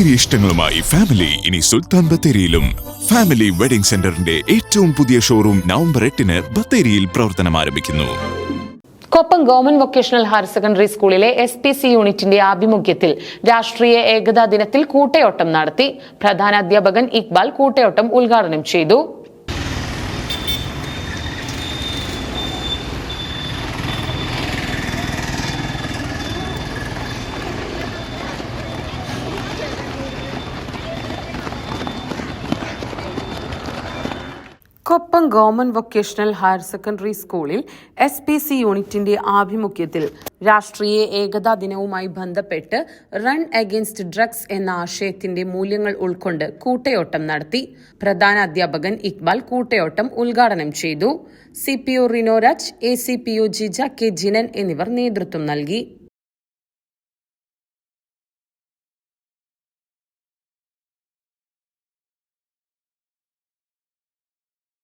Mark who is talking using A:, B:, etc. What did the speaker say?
A: Bathery ഇഷ്ടങ്ങളുമായി family ഇനി സുൽത്താൻ ബത്തേരിയിലും. Family wedding സെന്ററിന്റെ ഏറ്റവും പുതിയ ഷോറൂം നവംബർ 8-ന് ബത്തേരിയിൽ പ്രവർത്തനം ആരംഭിക്കുന്നു.
B: Koppam government vocational higher secondary സ്കൂളിലെ SPC യൂണിറ്റിന്റെ ആഭിമുഖ്യത്തിൽ രാഷ്ട്രീയ ഏകതാ ദിനത്തിൽ കൂട്ടയോട്ടം നടത്തി. പ്രധാന അധ്യാപകൻ ഇക്ബാൽ കൂട്ടയോട്ടം ഉദ്ഘാടനം ചെയ്തു. Koppam government vocational higher secondary സ്കൂളിൽ SPC യൂണിറ്റിന്റെ ആഭിമുഖ്യത്തിൽ രാഷ്ട്രീയ ഏകതാ ദിനവുമായി ബന്ധപ്പെട്ട് റൺ അഗെയിൻസ്റ്റ് ഡ്രഗ്സ് എന്ന ആശയത്തിന്റെ മൂല്യങ്ങൾ ഉൾക്കൊണ്ട് കൂട്ടയോട്ടം നടത്തി. പ്രധാന അധ്യാപകൻ ഇക്ബാൽ കൂട്ടയോട്ടം ഉദ്ഘാടനം ചെയ്തു. CPO റിനോരാജ്, ACPO Jija K Jinan എന്നിവർ നേതൃത്വം നൽകി.